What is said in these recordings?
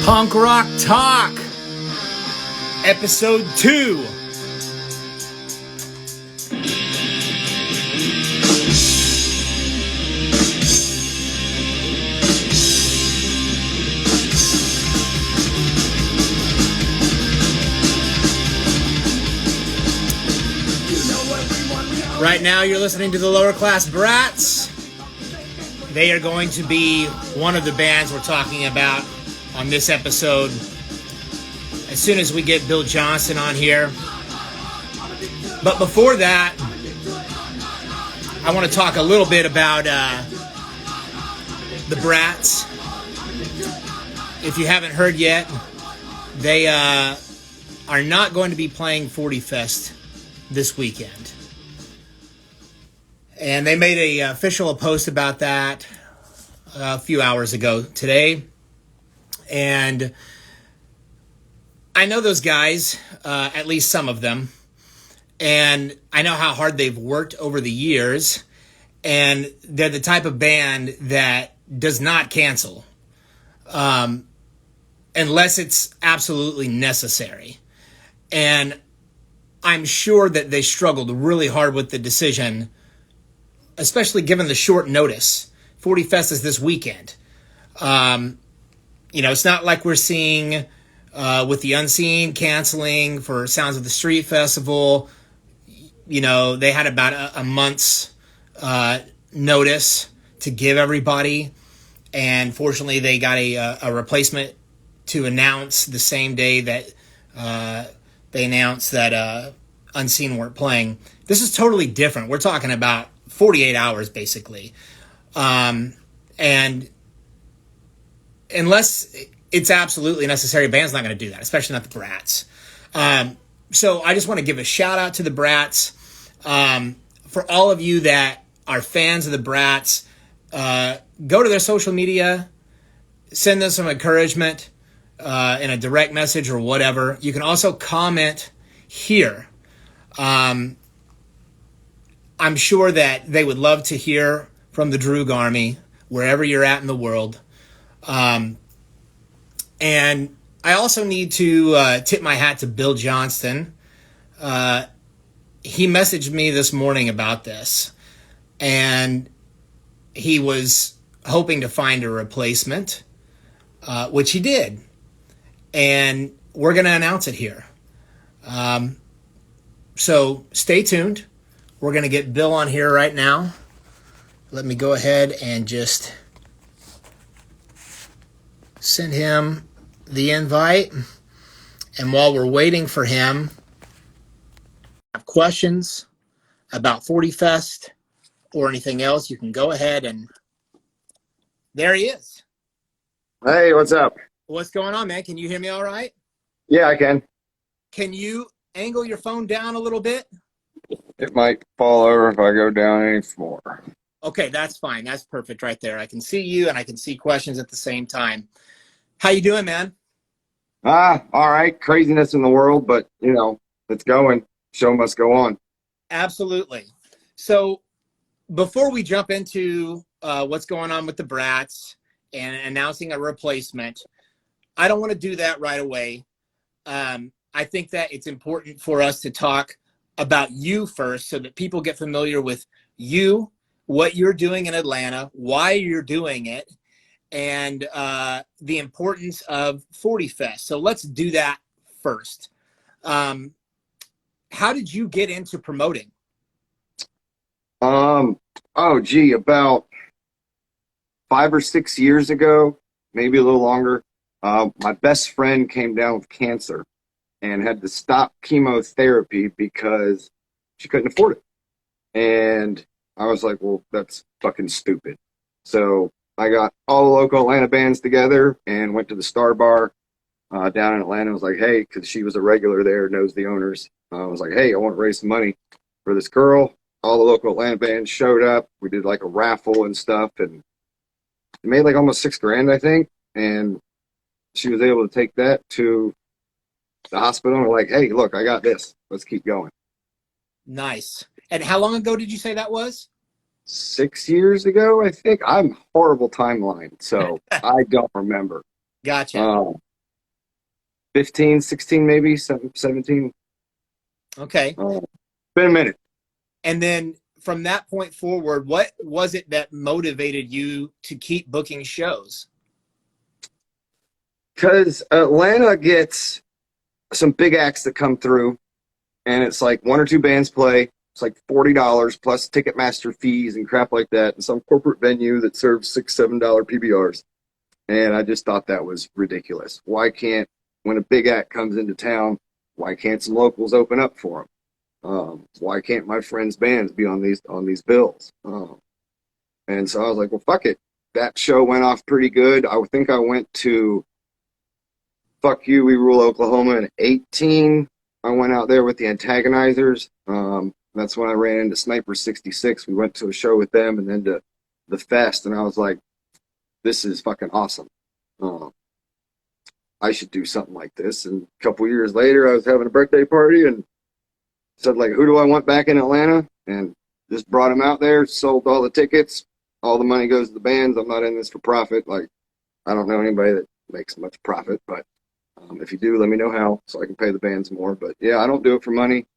Punk Rock Talk, Episode 2. Right now you're listening to the Lower Class Brats. They are going to be one of the bands we're talking about on this episode as soon as we get Bill Johnston on here. But before that, I want to talk a little bit about the Brats. If you haven't heard yet, they are not going to be playing 40 Fest this weekend. And they made a official post about that a few hours ago today. And I know those guys, at least some of them, and I know how hard they've worked over the years, and they're the type of band that does not cancel unless it's absolutely necessary. And I'm sure that they struggled really hard with the decision, especially given the short notice. 40 Fest is this weekend. It's not like we're seeing with the Unseen canceling for Sounds of the Street Festival. They had about a month's notice to give everybody. And fortunately, they got a replacement to announce the same day that they announced that Unseen weren't playing. This is totally different. We're talking about 48 hours, basically. And unless it's absolutely necessary, a band's not going to do that, especially not the Brats. So I just want to give a shout out to the Brats. For all of you that are fans of the Brats, go to their social media, send them some encouragement in a direct message or whatever. You can also comment here. I'm sure that they would love to hear from the Droog Army, wherever you're at in the world. And I also need to tip my hat to Bill Johnston. He messaged me this morning about this, and he was hoping to find a replacement, which he did. And we're going to announce it here. So stay tuned. We're going to get Bill on here right now. Let me go ahead and just send him the invite. And while we're waiting for him, have questions about 40 Fest or anything else, you can go ahead and there he is. Hey, what's up? What's going on, man? Can you hear me all right? Yeah, I can. Can you angle your phone down a little bit? It might fall over if I go down any more. Okay, that's fine. That's perfect right there. I can see you and I can see questions at the same time. How you doing, man? All right. Craziness in the world, but, it's going. Show must go on. Absolutely. So before we jump into what's going on with the Brats and announcing a replacement, I don't want to do that right away. I think that it's important for us to talk about you first so that people get familiar with you, what you're doing in Atlanta, why you're doing it, and the importance of 40 Fest. So let's do that first. How did you get into promoting? About 5 or 6 years ago, maybe a little longer, my best friend came down with cancer and had to stop chemotherapy because she couldn't afford it. And I was like, well, that's fucking stupid. So I got all the local Atlanta bands together and went to the Star Bar down in Atlanta. I was like, hey, because she was a regular there, knows the owners. I was like, hey, I want to raise some money for this girl. All the local Atlanta bands showed up. We did like a raffle and stuff, and it made like almost $6,000, I think. And she was able to take that to the hospital and we're like, hey, look, I got this. Let's keep going. Nice. And how long ago did you say that was? 6 years ago, I think. I'm horrible timeline, so I don't remember. Gotcha. 15, 16, maybe 17. Okay. Been a minute. And then from that point forward, what was it that motivated you to keep booking shows? Because Atlanta gets some big acts that come through, and it's like one or two bands play. It's like $40 plus Ticketmaster fees and crap like that, and some corporate venue that serves $6, $7 PBRs. And I just thought that was ridiculous. Why can't, when a big act comes into town, why can't some locals open up for them? Why can't my friends' bands be on these bills? And so I was like, well, fuck it. That show went off pretty good. I think I went to Fuck You, We Rule Oklahoma in 18. I went out there with the Antagonizers. That's when I ran into Sniper 66. We went to a show with them and then to the fest, and I was like, this is fucking awesome. I should do something like this. And a couple years later, I was having a birthday party and said, like, who do I want back in Atlanta? And just brought them out there, sold all the tickets. All the money goes to the bands. I'm not in this for profit. Like, I don't know anybody that makes much profit, but if you do, let me know how so I can pay the bands more. But yeah, I don't do it for money.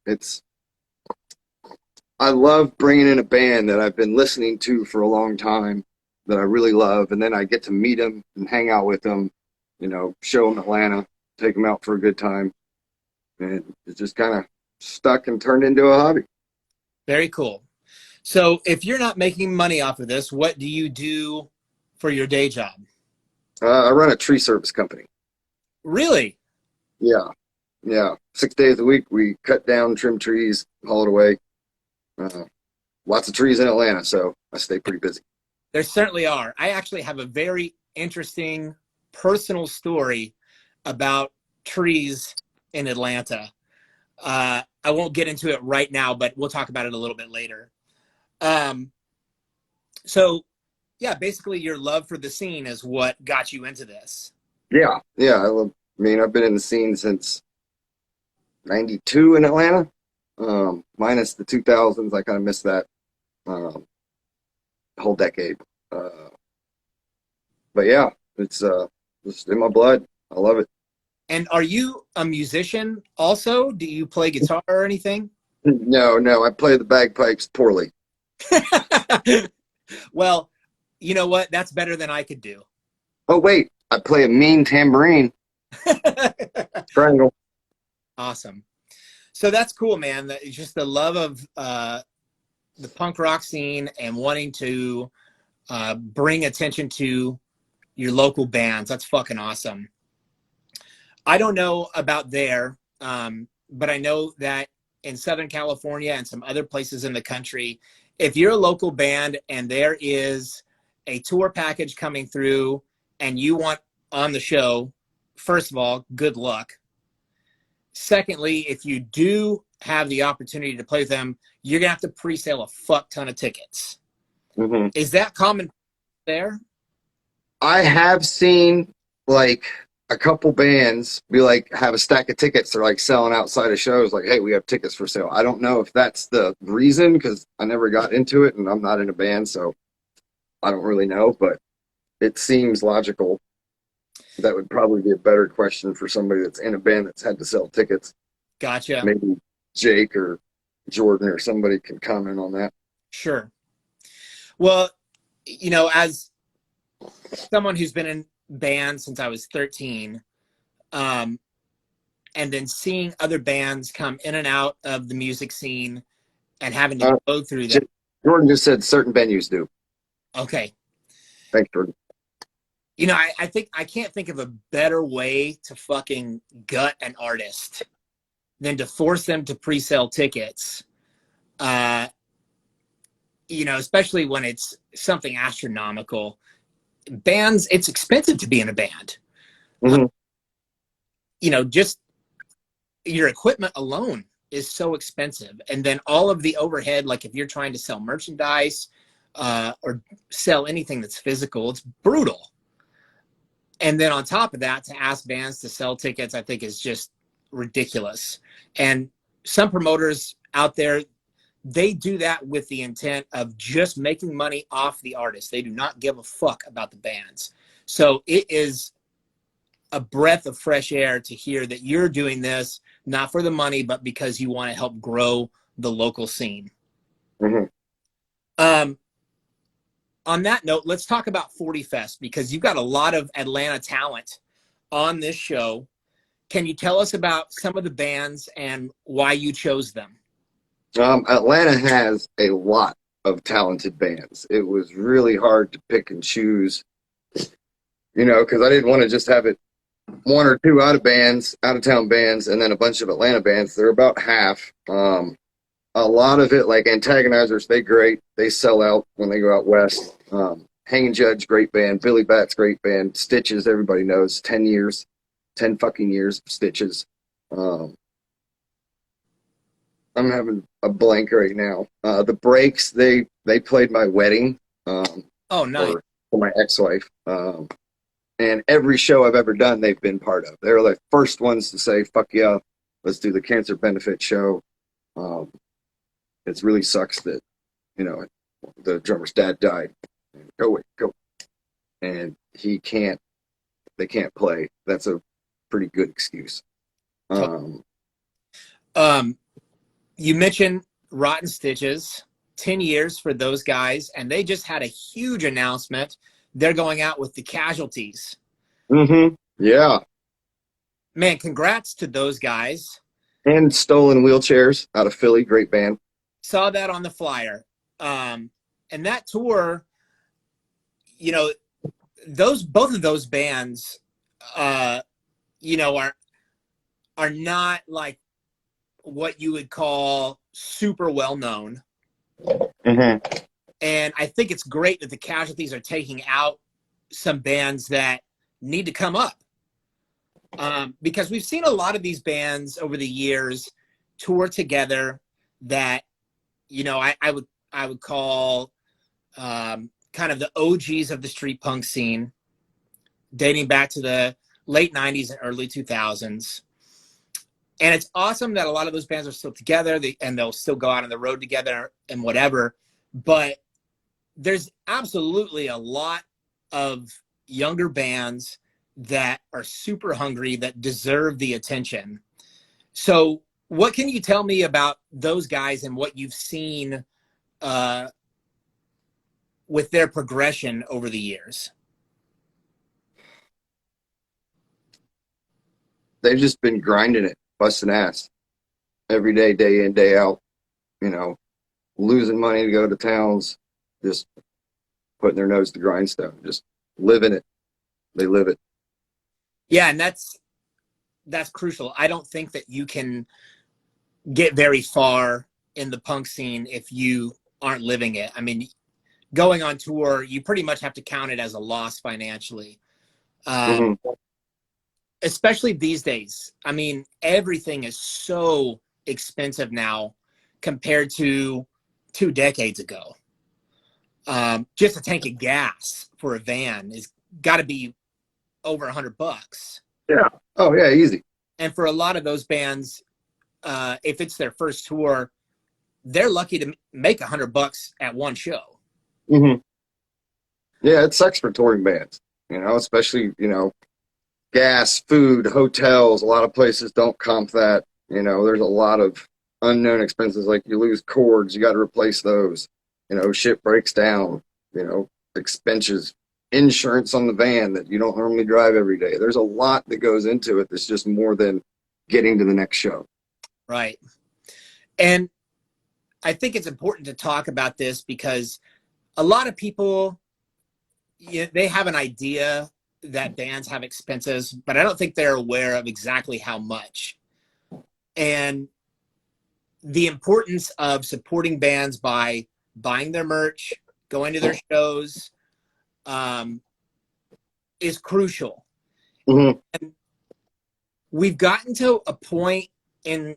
I love bringing in a band that I've been listening to for a long time that I really love, and then I get to meet them and hang out with them, show them Atlanta, take them out for a good time, and it's just kind of stuck and turned into a hobby. Very cool. So if you're not making money off of this, what do you do for your day job? I run a tree service company. Really? Yeah. 6 days a week, we cut down, trim trees, haul it away. Lots of trees in Atlanta, so I stay pretty busy. There certainly are. I actually have a very interesting personal story about trees in Atlanta. I won't get into it right now, but we'll talk about it a little bit later. So yeah, basically your love for the scene is what got you into this. Yeah. I've been in the scene since 92 in Atlanta, minus the 2000s. I kind of missed that whole decade. But yeah, it's just in my blood. I love it. And are you a musician also? Do you play guitar or anything? No, I play the bagpipes poorly. Well, you know what? That's better than I could do. Oh, wait, I play a mean tambourine. Triangle. Awesome. So that's cool, man. Just the love of the punk rock scene and wanting to bring attention to your local bands. That's fucking awesome. I don't know about there, but I know that in Southern California and some other places in the country, if you're a local band and there is a tour package coming through and you want on the show, first of all, good luck. Secondly, if you do have the opportunity to play with them, you're going to have to pre-sale a fuck ton of tickets. Mm-hmm. Is that common there? I have seen like a couple bands be like, have a stack of tickets. They're like selling outside of shows. Like, hey, we have tickets for sale. I don't know if that's the reason because I never got into it and I'm not in a band. So I don't really know, but it seems logical. That would probably be a better question for somebody that's in a band that's had to sell tickets. Gotcha. Maybe Jake or Jordan or somebody can comment on that. Sure. Well, as someone who's been in bands since I was 13, and then seeing other bands come in and out of the music scene and having to go through that. Jordan just said certain venues do. Okay. Thanks, Jordan. I think I can't think of a better way to fucking gut an artist than to force them to pre-sell tickets. Especially when it's something astronomical. Bands, it's expensive to be in a band. Mm-hmm. Just your equipment alone is so expensive. And then all of the overhead, like if you're trying to sell merchandise or sell anything that's physical, it's brutal. And then on top of that, to ask bands to sell tickets, I think is just ridiculous. And some promoters out there, they do that with the intent of just making money off the artist. They do not give a fuck about the bands. So it is a breath of fresh air to hear that you're doing this not for the money, but because you want to help grow the local scene. Mm-hmm. On that note, let's talk about 40 Fest, because you've got a lot of Atlanta talent on this show. Can you tell us about some of the bands and why you chose them? Atlanta has a lot of talented bands. It was really hard to pick and choose, because I didn't want to just have it one or two out of town bands, and then a bunch of Atlanta bands. They're about half. A lot of it, like Antagonizers, they sell out when they go out west. Hanging Judge, great band. Billy Bat's great band. Stitches, everybody knows. 10 fucking years of Stitches. I'm having a blank right now. The Breaks, they played my wedding. Oh, nice. For my ex-wife. And every show I've ever done, they've been part of. They're the first ones to say, fuck yeah, let's do the cancer benefit show. It really sucks that, the drummer's dad died. Go. And they can't play. That's a pretty good excuse. You mentioned Rotten Stitches, 10 years for those guys, and they just had a huge announcement. They're going out with the Casualties. Mm-hmm. Yeah. Man, congrats to those guys. And Stolen Wheelchairs out of Philly, great band. Saw that on the flyer. And that tour, both of those bands, are not like what you would call super well known. Mm-hmm. And I think it's great that the Casualties are taking out some bands that need to come up. Because we've seen a lot of these bands over the years tour together that, I would call kind of the OGs of the street punk scene, dating back to the late 90s and early 2000s. And it's awesome that a lot of those bands are still together and they'll still go out on the road together and whatever. But there's absolutely a lot of younger bands that are super hungry, that deserve the attention. So what can you tell me about those guys and what you've seen with their progression over the years? They've just been grinding it, busting ass every day, day in, day out, losing money to go to towns, just putting their nose to grindstone, just living it. They live it. Yeah, and that's crucial. I don't think that you can get very far in the punk scene if you aren't living it. I mean, going on tour, you pretty much have to count it as a loss financially. Especially these days. I mean, everything is so expensive now compared to 2 decades ago. Just a tank of gas for a van is got to be over $100. Yeah. Oh yeah, easy. And for a lot of those bands, if it's their first tour, they're lucky to make $100 at one show. Mm-hmm. Yeah, it sucks for touring bands, especially, gas, food, hotels. A lot of places don't comp that. There's a lot of unknown expenses, like you lose cords, you got to replace those. Shit breaks down, expenses, insurance on the van that you don't normally drive every day. There's a lot that goes into it that's just more than getting to the next show. Right. And I think it's important to talk about this because a lot of people, they have an idea that bands have expenses, but I don't think they're aware of exactly how much. And the importance of supporting bands by buying their merch, going to their shows, is crucial. Mm-hmm. And we've gotten to a point in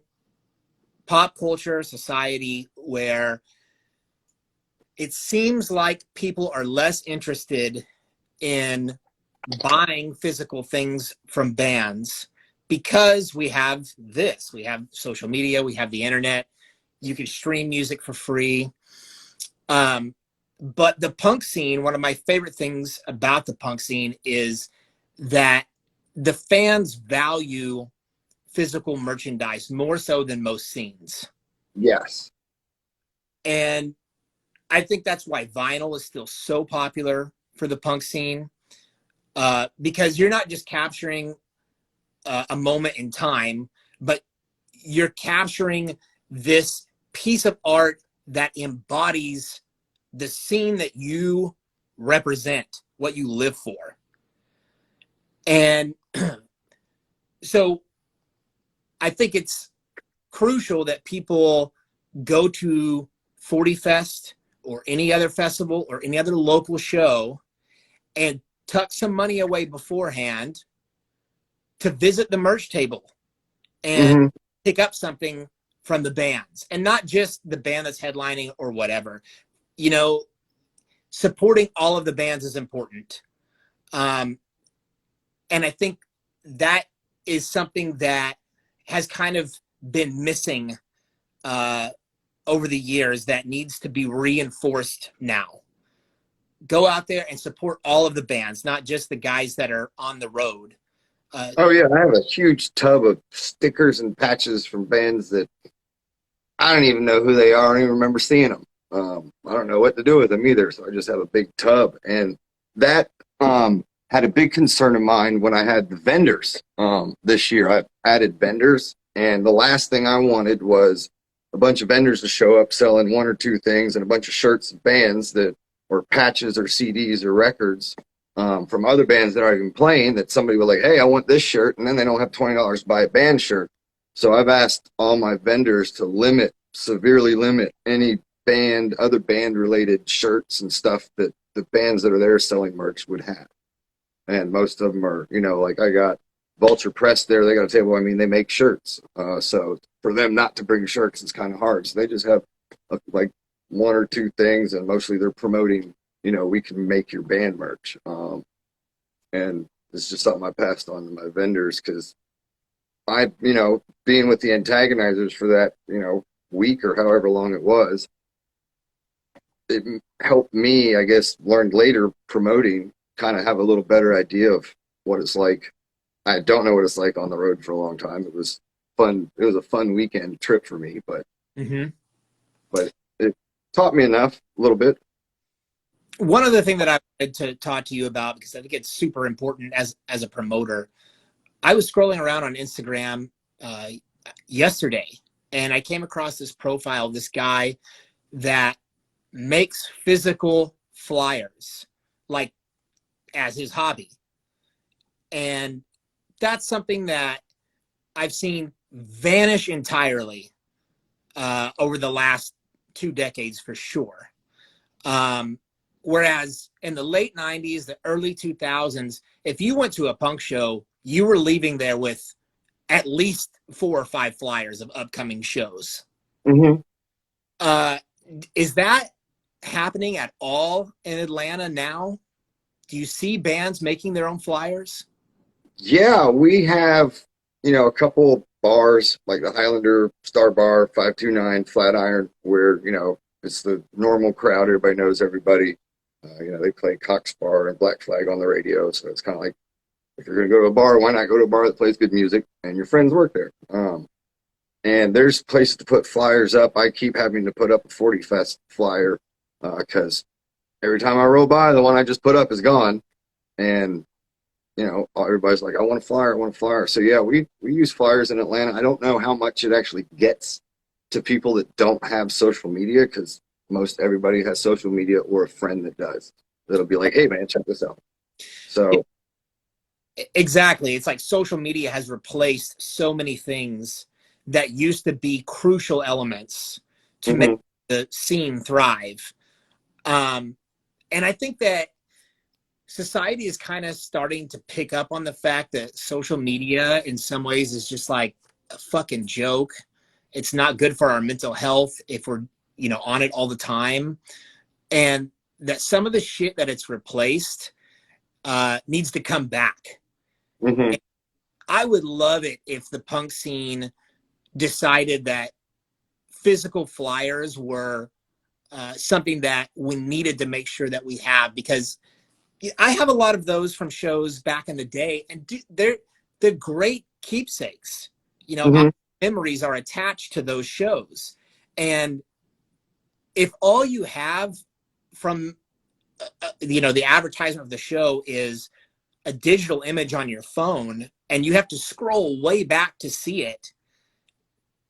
pop culture society where it seems like people are less interested in buying physical things from bands because we have social media, we have the internet, you can stream music for free. But the punk scene, one of my favorite things about the punk scene is that the fans value physical merchandise more so than most scenes. Yes. And I think that's why vinyl is still so popular for the punk scene, because you're not just capturing a moment in time, but you're capturing this piece of art that embodies the scene that you represent, what you live for. And so I think it's crucial that people go to 40 Fest or any other festival or any other local show and tuck some money away beforehand to visit the merch table and pick up something from the bands, and not just the band that's headlining or whatever. You know, supporting all of the bands is important. And I think that is something that has kind of been missing over the years, that needs to be reinforced now. Go out there and support all of the bands, not just the guys that are on the road. Oh yeah, I have a huge tub of stickers and patches from bands that I don't even know who they are. I don't even remember seeing them. I don't know what to do with them either, so I just have a big tub. And that had a big concern of mine when I had the vendors this year. I added vendors, and the last thing I wanted was a bunch of vendors to show up selling one or two things and a bunch of shirts of bands that, or patches or CDs or records from other bands that are even playing, that somebody was like, hey, I want this shirt, and then they don't have $20 to buy a band shirt. So I've asked all my vendors to severely limit any band, other band related shirts and stuff that the bands that are there selling merch would have. And most of them are, you know, like I got Vulture Press there. They got a table. I mean, they make shirts. So for them not to bring shirts, it's kind of hard. So they just have like one or two things, and mostly they're promoting, you know, we can make your band merch. And it's just something I passed on to my vendors, because I, you know, being with the antagonizers for that, you know, week or however long it was, it helped me, I guess, learned later promoting, kind of have a little better idea of what it's like. I don't know what it's like on the road for a long time. It was fun. It was a fun weekend trip for me, but it taught me enough, a little bit. One other thing that I wanted to talk to you about, because I think it's super important as a promoter, I was scrolling around on Instagram yesterday, and I came across this profile of this guy that makes physical flyers, like, as his hobby. And that's something that I've seen vanish entirely over the last 2 decades for sure. Whereas in the late 90s, the early 2000s, if you went to a punk show, you were leaving there with at least 4 or 5 flyers of upcoming shows. Is that happening at all in Atlanta now? Do you see bands making their own flyers? Yeah, we have, you know, a couple bars like the Highlander, Star Bar, 529, Flatiron, where, you know, it's the normal crowd. Everybody knows everybody. You know, they play Cox Bar and Black Flag on the radio. So it's kind of like, if you're going to go to a bar, why not go to a bar that plays good music and your friends work there? And there's places to put flyers up. I keep having to put up a 40 Fest flyer because every time I roll by, the one I just put up is gone. And, you know, everybody's like, I want a flyer, I want a flyer. So, yeah, we use flyers in Atlanta. I don't know how much it actually gets to people that don't have social media, because most everybody has social media or a friend that does. That'll be like, hey, man, check this out. So exactly. It's like social media has replaced so many things that used to be crucial elements to make the scene thrive. And I think that society is kind of starting to pick up on the fact that social media in some ways is just like a fucking joke. It's not good for our mental health if we're, you know, on it all the time. And that some of the shit that it's replaced needs to come back. I would love it if the punk scene decided that physical flyers were something that we needed to make sure that we have, because I have a lot of those from shows back in the day, and they're great keepsakes. You know, our Mm-hmm. memories are attached to those shows, and if all you have from the advertisement of the show is a digital image on your phone, and you have to scroll way back to see it,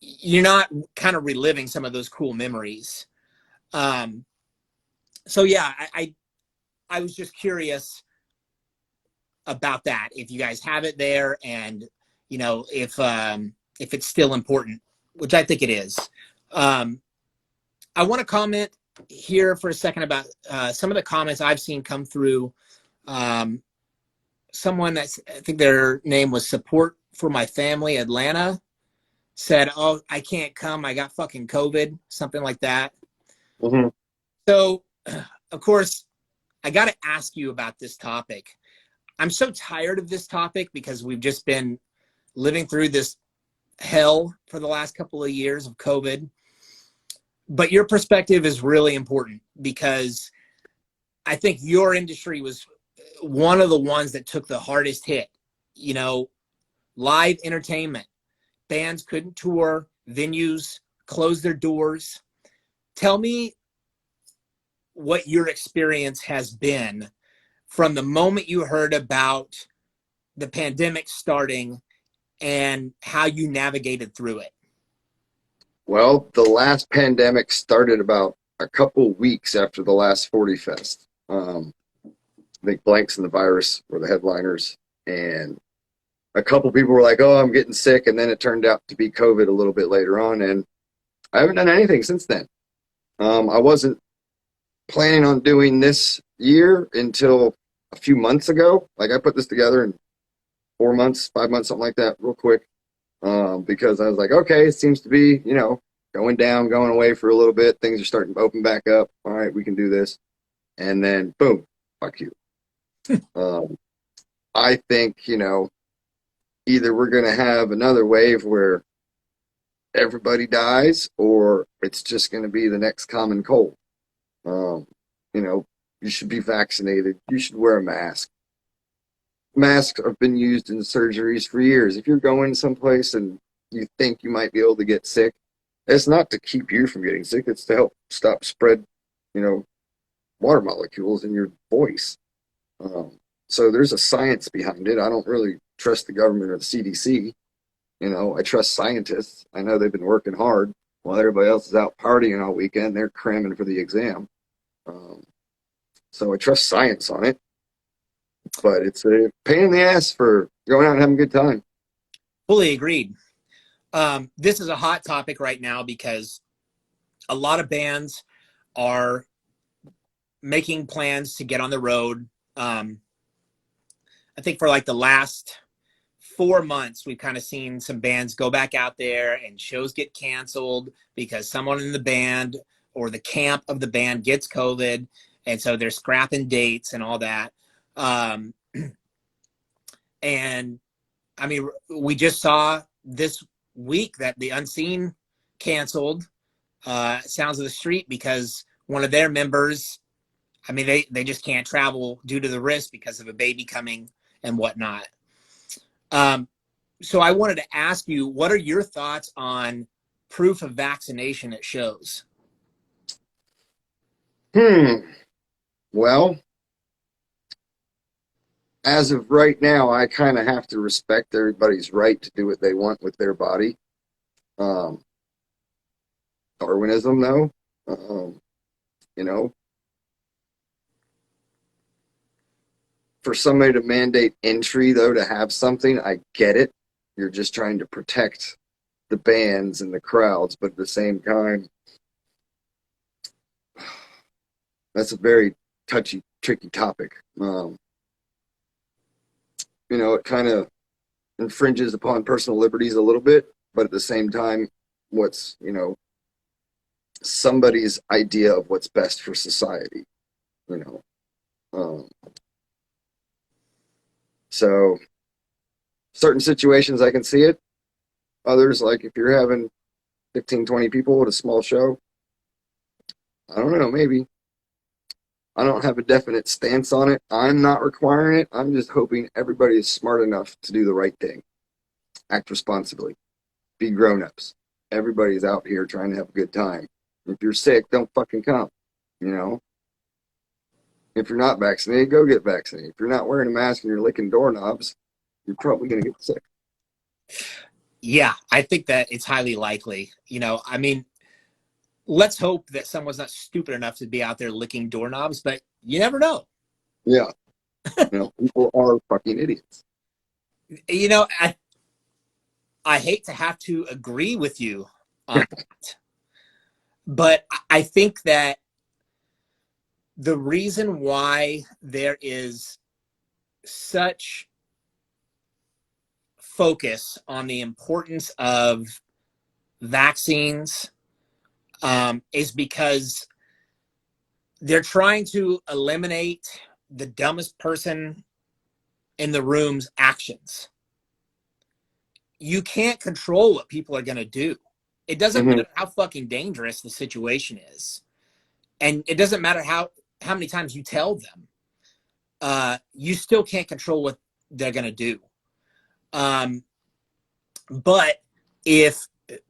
you're not kind of reliving some of those cool memories. So yeah, I was just curious about that, if you guys have it there, and if it's still important, which I think it is. I want to comment here for a second about some of the comments I've seen come through. Someone I think their name was Support for My Family Atlanta said, "Oh, I can't come. I got fucking COVID," something like that. Mm-hmm. So, of course, I got to ask you about this topic. I'm so tired of this topic because we've just been living through this hell for the last couple of years of COVID. But your perspective is really important because I think your industry was one of the ones that took the hardest hit. You know, live entertainment, bands couldn't tour, venues closed their doors. Tell me what your experience has been from the moment you heard about the pandemic starting and how you navigated through it. Well, the last pandemic started about a couple weeks after the last 40 Fest. I think Blanks and the Virus were the headliners, and a couple people were like, "Oh, I'm getting sick," and then it turned out to be COVID a little bit later on, and I haven't done anything since then. I wasn't planning on doing this year until a few months ago. Like, I put this together in 4 months, 5 months, something like that, real quick, because I was like, okay, it seems to be, going down, going away for a little bit. Things are starting to open back up. All right, we can do this. And then, boom, fuck you. I think, either we're going to have another wave where everybody dies, or it's just going to be the next common cold. You should be vaccinated. You should wear a mask. Masks have been used in surgeries for years. If you're going someplace and you think you might be able to get sick, it's not to keep you from getting sick. It's to help stop spread, water molecules in your voice. So there's a science behind it. I don't really trust the government or the CDC. I trust scientists. I know they've been working hard while everybody else is out partying all weekend. They're cramming for the exam. So I trust science on it. But it's a pain in the ass for going out and having a good time. Fully agreed. This is a hot topic right now because a lot of bands are making plans to get on the road. I think for like the last 4 months, we've kind of seen some bands go back out there and shows get canceled because someone in the band or the camp of the band gets COVID. And so they're scrapping dates and all that. And I mean, we just saw this week that the Unseen canceled Sounds of the Street because one of their members, I mean, they just can't travel due to the risk because of a baby coming and whatnot. So I wanted to ask you, what are your thoughts on proof of vaccination at shows? Well, as of right now, I kind of have to respect everybody's right to do what they want with their body. Darwinism, though, for somebody to mandate entry, though, to have something, I get it. You're just trying to protect the bands and the crowds, but at the same time, that's a very touchy, tricky topic. It kind of infringes upon personal liberties a little bit, but at the same time, what's, somebody's idea of what's best for society, So certain situations I can see it. Others, like if you're having 15, 20 people at a small show, I don't know, maybe. I don't have a definite stance on it. I'm not requiring it. I'm just hoping everybody is smart enough to do the right thing. Act responsibly. Be grown-ups. Everybody's out here trying to have a good time. If you're sick, don't fucking come. You know? If you're not vaccinated, go get vaccinated. If you're not wearing a mask and you're licking doorknobs, you're probably going to get sick. Yeah, I think that it's highly likely. I mean, let's hope that someone's not stupid enough to be out there licking doorknobs, but you never know. Yeah. People are fucking idiots. I hate to have to agree with you on that, but I think that the reason why there is such focus on the importance of vaccines is because they're trying to eliminate the dumbest person in the room's actions. You can't control what people are going to do. It doesn't matter how fucking dangerous the situation is. And it doesn't matter how many times you tell them. You still can't control what they're going to do. But if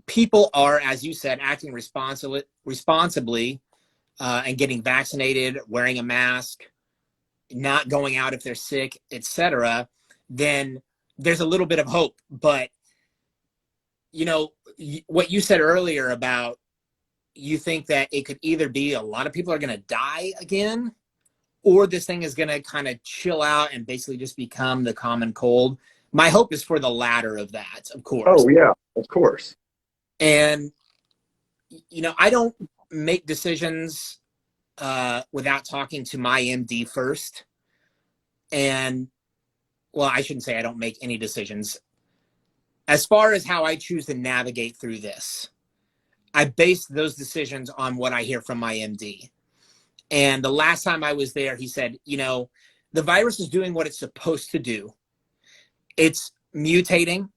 people are, as you said, acting responsibly and getting vaccinated, wearing a mask, not going out if they're sick, etc., then there's a little bit of hope. But what you said earlier about you think that it could either be a lot of people are going to die again, or this thing is going to kind of chill out and basically just become the common cold. My hope is for the latter of that, of course. Oh, yeah, of course. And, I don't make decisions without talking to my MD first. And, well, I shouldn't say I don't make any decisions. As far as how I choose to navigate through this, I base those decisions on what I hear from my MD. And the last time I was there, he said, the virus is doing what it's supposed to do. It's mutating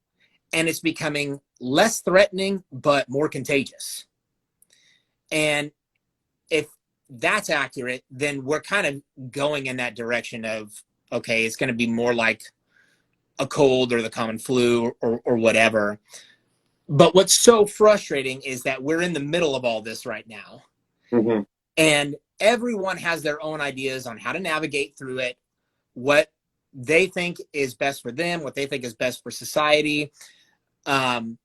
and it's becoming less threatening, but more contagious. And if that's accurate, then we're kind of going in that direction of, okay, it's going to be more like a cold or the common flu or whatever. But what's so frustrating is that we're in the middle of all this right now. Mm-hmm. And everyone has their own ideas on how to navigate through it, what they think is best for them, what they think is best for society. And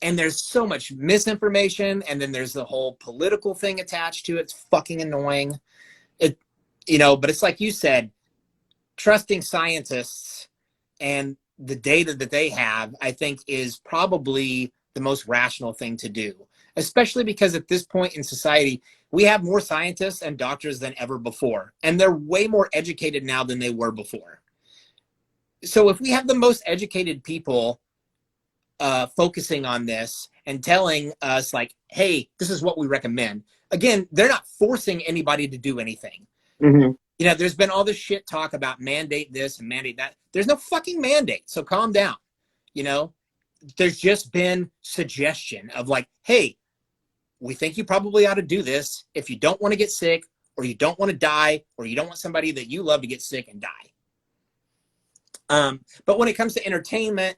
there's so much misinformation, and then there's the whole political thing attached to it. It's fucking annoying. But it's like you said, trusting scientists and the data that they have, I think, is probably the most rational thing to do, especially because at this point in society, we have more scientists and doctors than ever before, and they're way more educated now than they were before. So if we have the most educated people focusing on this and telling us like, hey, this is what we recommend. Again, they're not forcing anybody to do anything. Mm-hmm. There's been all this shit talk about mandate this and mandate that. There's no fucking mandate. So calm down. There's just been suggestion of like, hey, we think you probably ought to do this if you don't want to get sick or you don't want to die or you don't want somebody that you love to get sick and die. But when it comes to entertainment,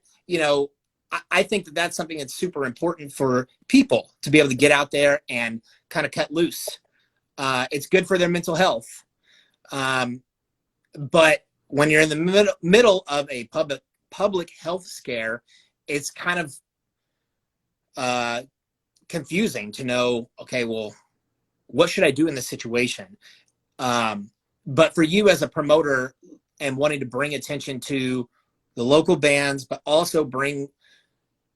I think that that's something that's super important for people to be able to get out there and kind of cut loose. It's good for their mental health. But when you're in the middle of a public health scare, it's kind of confusing to know, okay, well, what should I do in this situation? But for you as a promoter and wanting to bring attention to the local bands, but also bring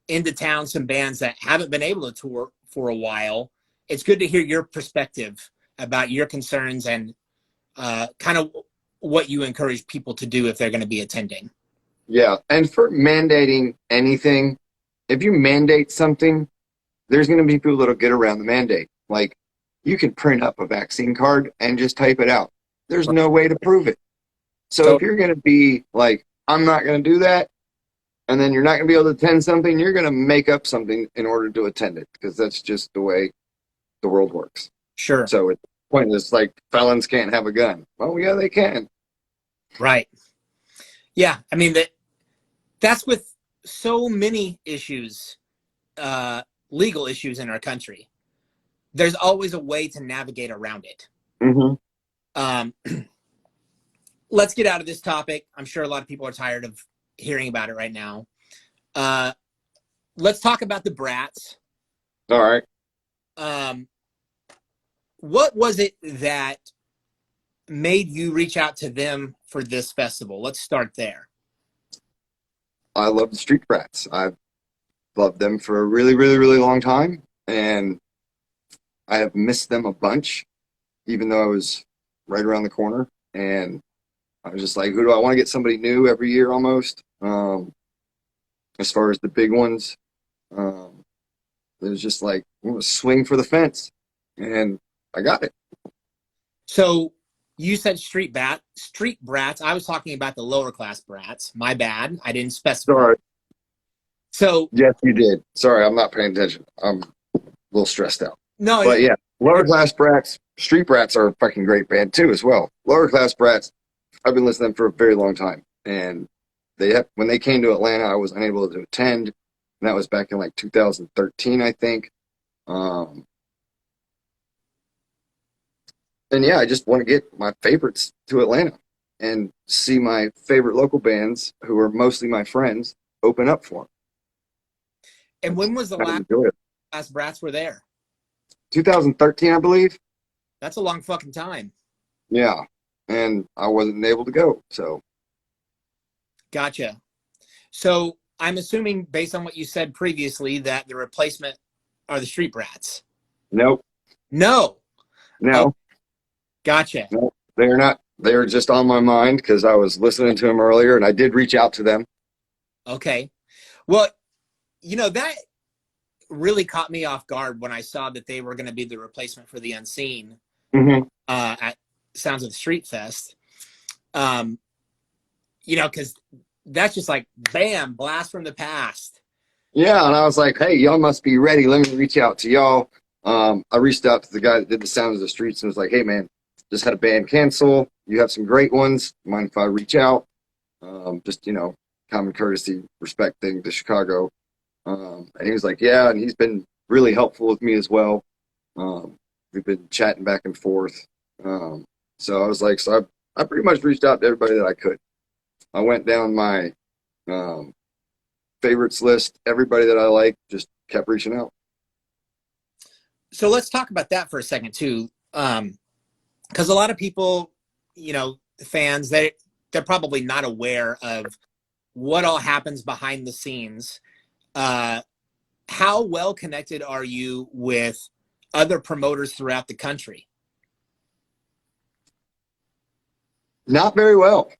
into town some bands that haven't been able to tour for a while, it's good to hear your perspective about your concerns and kind of what you encourage people to do if they're going to be attending. Yeah, and for mandating anything, if you mandate something, there's going to be people that'll get around the mandate. Like, you could print up a vaccine card and just type it out. There's no way to prove it. So if you're going to be like, I'm not going to do that, and then you're not going to be able to attend something, you're going to make up something in order to attend it, because that's just the way the world works. Sure. So pointless. Like felons can't have a gun. Well, yeah, they can. Right. Yeah. I mean, that's with so many issues, legal issues in our country. There's always a way to navigate around it. Mm-hmm. Let's get out of this topic. I'm sure a lot of people are tired of hearing about it right now. Let's talk about the Brats. All right. What was it that made you reach out to them for this festival? Let's start there. I love the Street Brats. I've loved them for a really, really, really long time, and I have missed them a bunch, even though I was right around the corner. And I was just like, who do I want to get somebody new every year almost? As far as the big ones, it was just like, I'm going to swing for the fence, and I got it. So you said Street Brats. I was talking about the Lower Class Brats. My bad. I didn't specify. Sorry. So Yes, you did. Sorry, I'm not paying attention. I'm a little stressed out. no, But yeah, Lower Class Brats, Street Brats are a fucking great band too as well. Lower Class Brats, I've been listening to them for a very long time. And when they came to Atlanta, I was unable to attend. And that was back in like 2013, I think. And yeah, I just want to get my favorites to Atlanta and see my favorite local bands, who are mostly my friends, open up for them. and when was the last Class Brats were there? 2013, I believe. That's a long fucking time. Yeah, and I wasn't able to go, so. Gotcha. So I'm assuming, based on what you said previously, that the replacement are the Street Brats. Nope. No. No. Oh, gotcha. No, they're not. They're just on my mind because I was listening to them earlier, and I did reach out to them. Okay. Well, that really caught me off guard when I saw that they were going to be the replacement for the Unseen at Sounds of the Street Fest. Because that's just like, bam, blast from the past. Yeah, and I was like, hey, y'all must be ready. Let me reach out to y'all. I reached out to the guy that did the Sounds of the Streets and was like, hey, man, just had a band cancel. You have some great ones. Mind if I reach out? Just, common courtesy, respecting the Chicago. And he was like, yeah, and he's been really helpful with me as well. We've been chatting back and forth. So I was like, I pretty much reached out to everybody that I could. I went down my favorites list. Everybody that I like, just kept reaching out. So let's talk about that for a second too. Because a lot of people, fans, they're probably not aware of what all happens behind the scenes. How well connected are you with other promoters throughout the country? Not very well.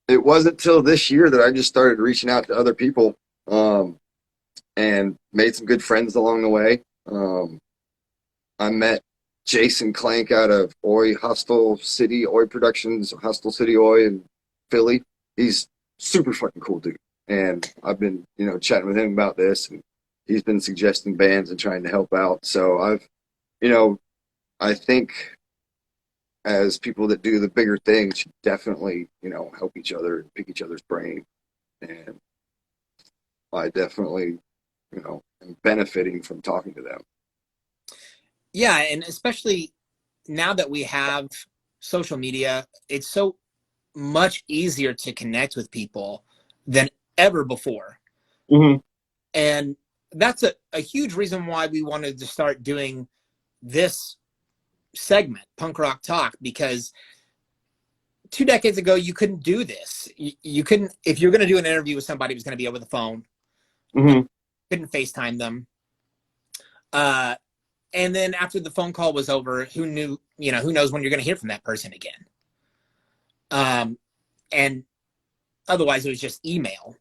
It wasn't till this year that I just started reaching out to other people, and made some good friends along the way. I met Jason Clank out of Hostile City Productions, Hostile City in Philly. He's super fucking cool dude. And I've been, chatting with him about this, and he's been suggesting bands and trying to help out. So I think as people that do the bigger things should definitely, help each other and pick each other's brain. And I definitely, am benefiting from talking to them. Yeah, and especially now that we have social media, it's so much easier to connect with people than ever before. Mm-hmm. And that's a huge reason why we wanted to start doing this segment, Punk Rock Talk, because 2 decades ago, you couldn't do this. You couldn't, if you're going to do an interview with somebody, it was going to be over the phone. Mm-hmm. Couldn't FaceTime them. And then after the phone call was over, who knows when you're going to hear from that person again. And otherwise it was just email.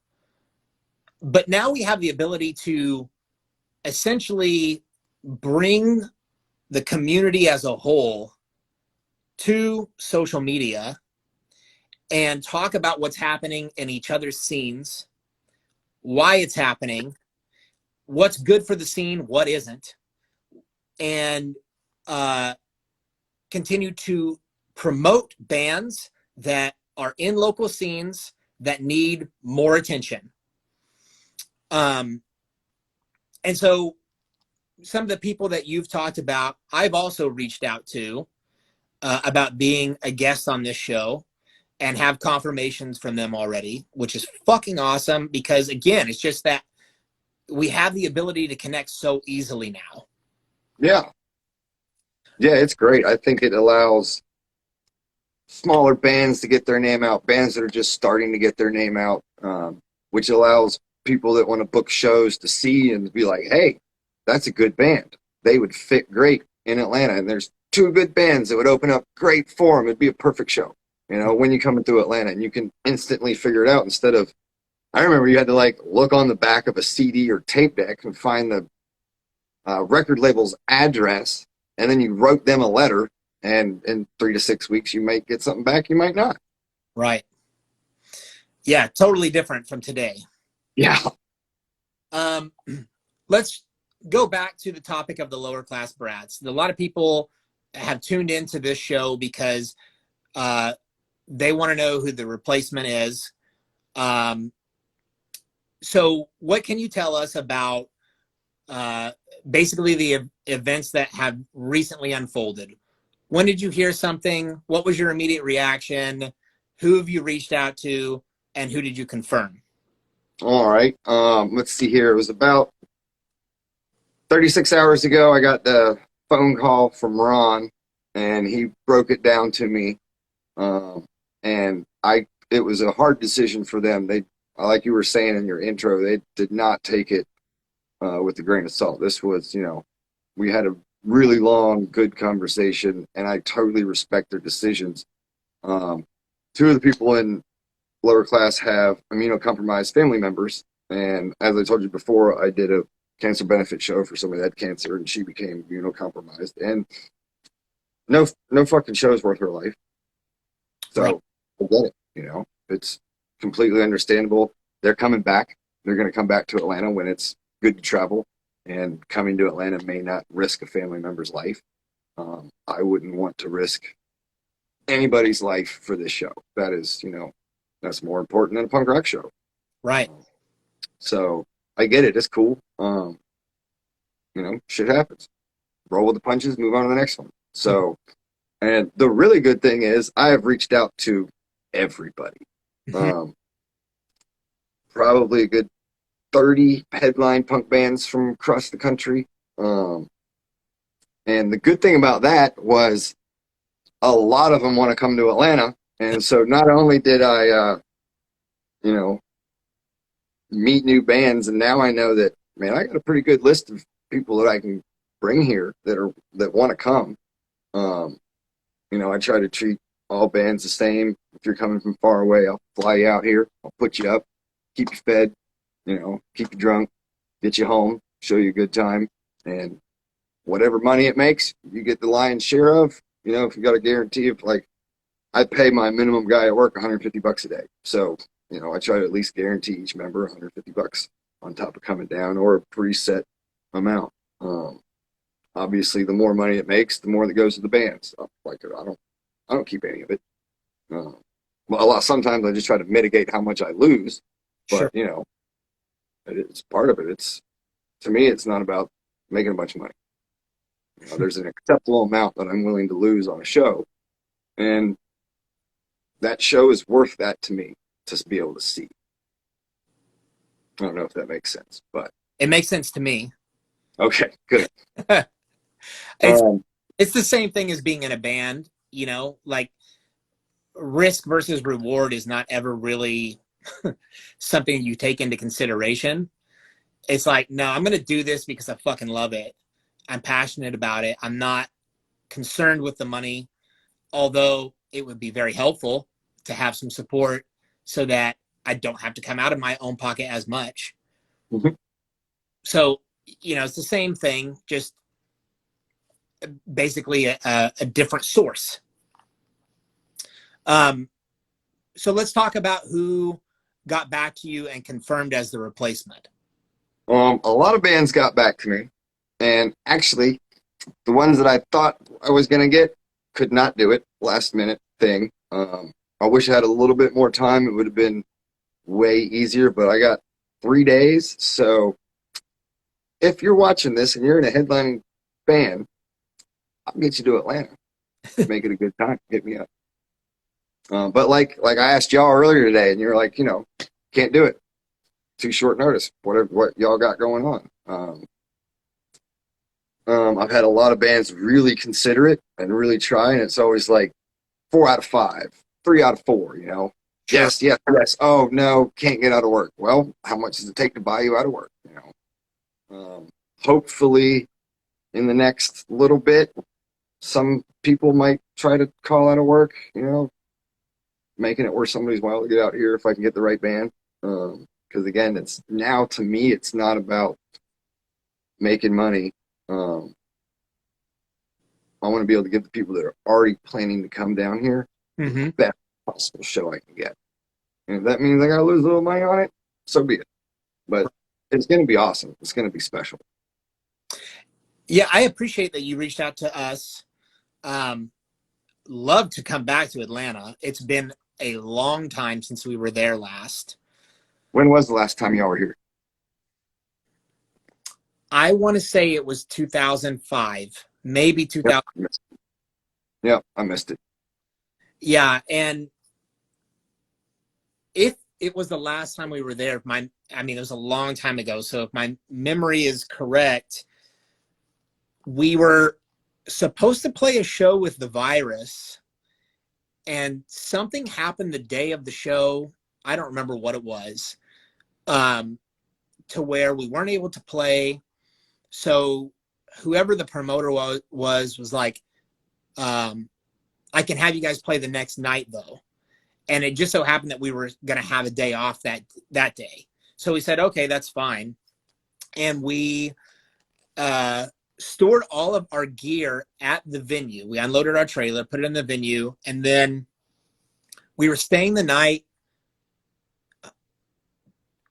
But now we have the ability to essentially bring the community as a whole to social media and talk about what's happening in each other's scenes, why it's happening, what's good for the scene, what isn't. And continue to promote bands that are in local scenes that need more attention. And so some of the people that you've talked about, I've also reached out to about being a guest on this show, and have confirmations from them already, which is fucking awesome, because again, it's just that we have the ability to connect so easily now. Yeah. Yeah, it's great. I think it allows smaller bands to get their name out, bands that are just starting to get their name out, which allows people that want to book shows to see and be like, hey, that's a good band. They would fit great in Atlanta. And there's two good bands that would open up great for them. It'd be a perfect show, you know, when you come into Atlanta, and you can instantly figure it out instead of, I remember you had to like look on the back of a CD or tape deck and find the record label's address, and then you wrote them a letter, and in 3 to 6 weeks, you might get something back, you might not. Right. Yeah, totally different from today. Yeah. Let's go back to the topic of the Lower Class Brats. A lot of people have tuned into this show because they want to know who the replacement is. So what can you tell us about basically the events that have recently unfolded? When did you hear something? What was your immediate reaction? Who have you reached out to, and who did you confirm? All right. Let's see here. It was about 36 hours ago. I got the phone call from Ron, and he broke it down to me. And it was a hard decision for them. They, like you were saying in your intro, they did not take it with a grain of salt. This was, you know, we had a really long, good conversation, and I totally respect their decisions. Two of the people in Lower Class have immunocompromised family members, and as I told you before, I did a cancer benefit show for somebody that had cancer, and she became immunocompromised, and no fucking show is worth her life. So Right. I get it, you know, it's completely understandable. They're coming back. They're going to come back to Atlanta when it's good to travel, and coming to Atlanta may not risk a family member's life. I wouldn't want to risk anybody's life for this show. That is, you know, that's more important than a punk rock show. Right. So I get it. It's cool. You know, shit happens. Roll with the punches, move on to the next one. So, and the really good thing is I have reached out to everybody. Probably a good 30 headline punk bands from across the country. And the good thing about that was a lot of them want to come to Atlanta. And so not only did I, you know, meet new bands, and now I know that, man, I got a pretty good list of people that I can bring here that want to come. You know, I try to treat all bands the same. If you're coming from far away, I'll fly you out here. I'll put you up, keep you fed, you know, keep you drunk, get you home, show you a good time, and whatever money it makes, you get the lion's share of. You know, if you got a guarantee of, like, I pay my minimum guy at work $150 a day. So, you know, I try to at least guarantee each member $150 on top of coming down, or a preset amount. Obviously, the more money it makes, the more that goes to the bands. Like, I don't keep any of it. Well, sometimes I just try to mitigate how much I lose, but Sure. you know, it's part of it. To me, it's not about making a bunch of money. You know, there's an acceptable amount that I'm willing to lose on a show, and that show is worth that to me to be able to see. I don't know if that makes sense, but It makes sense to me. okay, good. It's it's the same thing as being in a band, you know, like risk versus reward is not ever really something you take into consideration. It's like, no, I'm going to do this because I fucking love it. I'm passionate about it. I'm not concerned with the money, although it would be very helpful to have some support so that I don't have to come out of my own pocket as much. Mhm. So, you know, it's the same thing, just basically a different source. So let's talk about who got back to you and confirmed as the replacement. A lot of bands got back to me, and actually, the ones that I thought I was going to get could not do it. Last minute thing. I wish I had a little bit more time. It would have been way easier, but I got 3 days. So if you're watching this and you're in a headlining band, I'll get you to Atlanta. Make it a good time. Hit me up. But like I asked y'all earlier today, and you're like, can't do it. Too short notice. What y'all got going on? I've had a lot of bands really consider it and really try, and it's always like 4 out of 5, 3 out of 4. Sure. Yes, yes, yes. Oh no, can't get out of work. Well, how much does it take to buy you out of work? Hopefully, in the next little bit, some people might try to call out of work. Making it worth somebody's while to get out here if I can get the right band. Because again, to me, it's not about making money. I want to be able to give the people that are already planning to come down here the best possible show I can get. And if that means I got to lose a little money on it, so be it. But it's going to be awesome. It's going to be special. Yeah, I appreciate that you reached out to us. Love to come back to Atlanta. It's been a long time since we were there last. When was the last time y'all were here? I want to say it was 2005, maybe 2000. Yep, I missed it. Yeah, and if it was the last time we were there, it was a long time ago. So if my memory is correct, we were supposed to play a show with the Virus, and something happened the day of the show. I don't remember what it was, to where we weren't able to play. So whoever the promoter was like, I can have you guys play the next night though. And it just so happened that we were going to have a day off that day. So we said, okay, that's fine. And we stored all of our gear at the venue. We unloaded our trailer, put it in the venue, and then we were staying the night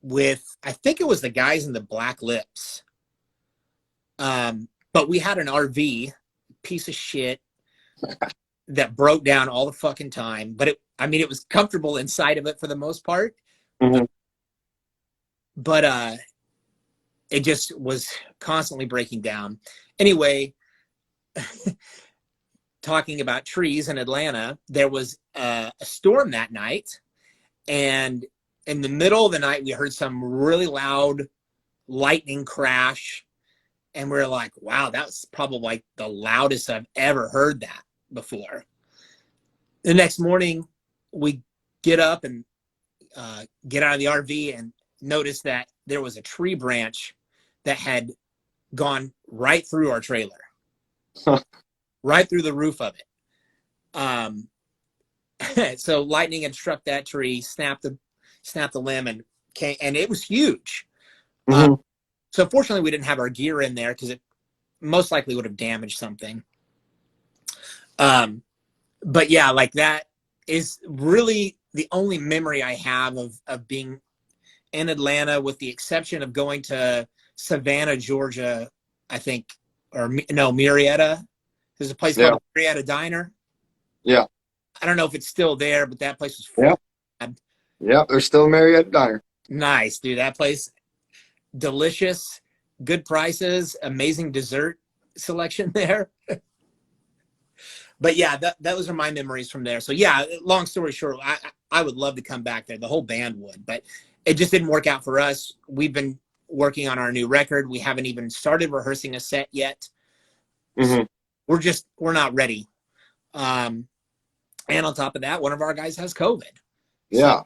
with, I think it was the guys in the Black Lips. But we had an RV, piece of shit, that broke down all the fucking time. But it was comfortable inside of it for the most part. Mm-hmm. But it just was constantly breaking down. Anyway, talking about trees in Atlanta, there was a storm that night. And in the middle of the night, we heard some really loud lightning crash. And we were like, wow, that was probably like the loudest I've ever heard that before. The next morning, we get up and get out of the RV and notice that there was a tree branch that had gone right through our trailer, right through the roof of it. So lightning had struck that tree, snapped the limb, and it was huge. Mm-hmm. So fortunately, we didn't have our gear in there because it most likely would have damaged something. But yeah, like that is really the only memory I have of being in Atlanta, with the exception of going to Savannah, Georgia, I think, Marietta. There's a place called the Marietta Diner. Yeah. I don't know if it's still there, but that place was full. Yeah, there's still a Marietta Diner. Nice, dude. That place, delicious, good prices, amazing dessert selection there. But yeah, those are my memories from there. So yeah, long story short, I would love to come back there. The whole band would, but it just didn't work out for us. We've been working on our new record. We haven't even started rehearsing a set yet. Mm-hmm. So we're not ready. And on top of that, one of our guys has COVID. Yeah.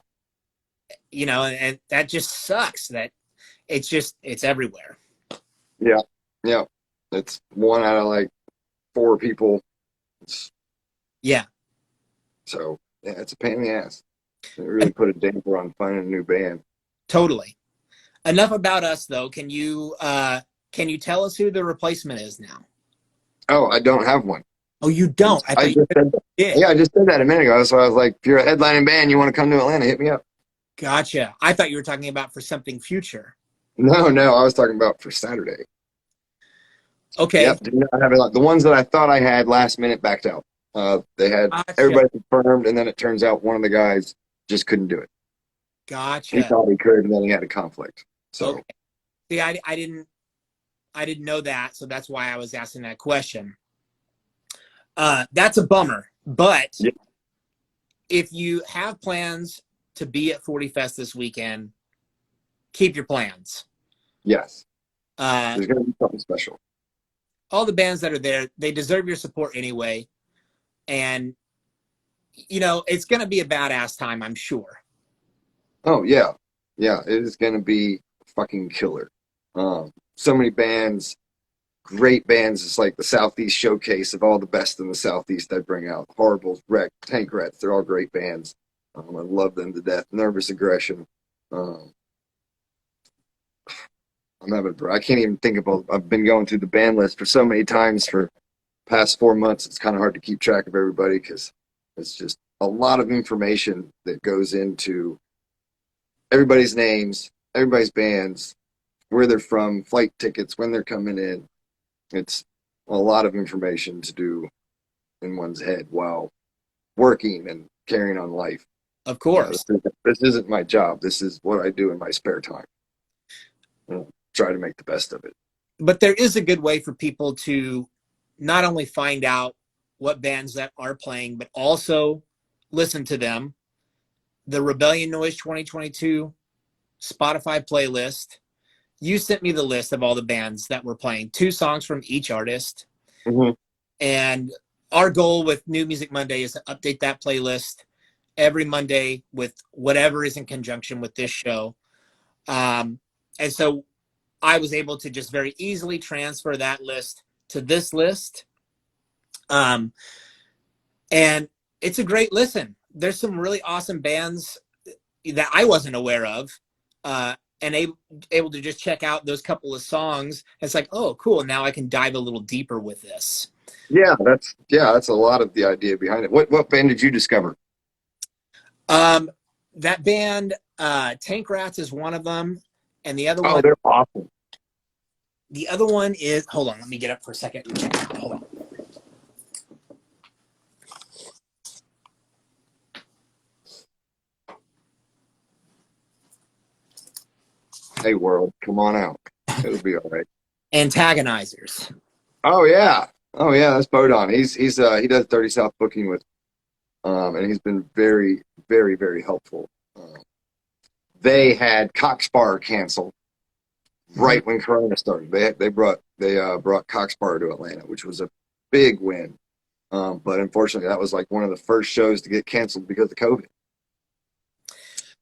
So, and that just sucks that it's everywhere. Yeah. Yeah. It's 1 out of like 4 people. Yeah. So yeah, it's a pain in the ass. It really put a damper on finding a new band. Totally. Enough about us though. Can you tell us who the replacement is now? Oh, I don't have one. Oh, you don't? I just said that a minute ago. So I was like, if you're a headlining band, you want to come to Atlanta, hit me up. Gotcha. I thought you were talking about for something future. No, I was talking about for Saturday. Okay. Yep, did not have it. The ones that I thought I had last minute backed out. They had Gotcha. everybody confirmed, and then it turns out one of the guys just couldn't do it. He Gotcha. thought he could, and then he had a conflict. So, Okay. See, I didn't know that, so that's why I was asking that question. That's a bummer. But yeah, if you have plans to be at 40 Fest this weekend, keep your plans. yes, Uh, there's going to be something special. all the bands that are there, they deserve your support anyway. And, it's going to be a badass time, I'm sure. Oh, yeah. Yeah, it is going to be fucking killer. So many bands, great bands. It's like the Southeast showcase of all the best in the Southeast I bring out. Horribles, Wreck, Tank Rats, they're all great bands. I love them to death. Nervous Aggression. Um, I can't even think about, I've been going through the band list for so many times for past 4 months. It's kind of hard to keep track of everybody because it's just a lot of information that goes into everybody's names, everybody's bands, where they're from, flight tickets, when they're coming in. It's a lot of information to do in one's head while working and carrying on life. Of course. This isn't my job. This is what I do in my spare time. Try to make the best of it. But there is a good way for people to not only find out what bands that are playing, but also listen to them. The Rebellion Noise 2022 Spotify playlist. You sent me the list of all the bands that were playing, 2 songs from each artist. Mm-hmm. And our goal with New Music Monday is to update that playlist every Monday with whatever is in conjunction with this show. And so I was able to just very easily transfer that list to this list. And it's a great listen. There's some really awesome bands that I wasn't aware of, and able to just check out those couple of songs. It's like, oh, cool. Now I can dive a little deeper with this. That's a lot of the idea behind it. What band did you discover? That band, Tank Rats is one of them, and the other one. Oh, they're awesome. The other one is. Hold on, let me get up for a second and check it out. Hold on. Hey, world, come on out. It'll be all right. Antagonizers. Oh yeah, that's Bodon. He does 30 South booking with, and he's been very, very, very helpful. They had Coxbar cancel right when Corona started. They brought Coxbar to Atlanta, which was a big win. But unfortunately, that was like one of the first shows to get canceled because of COVID.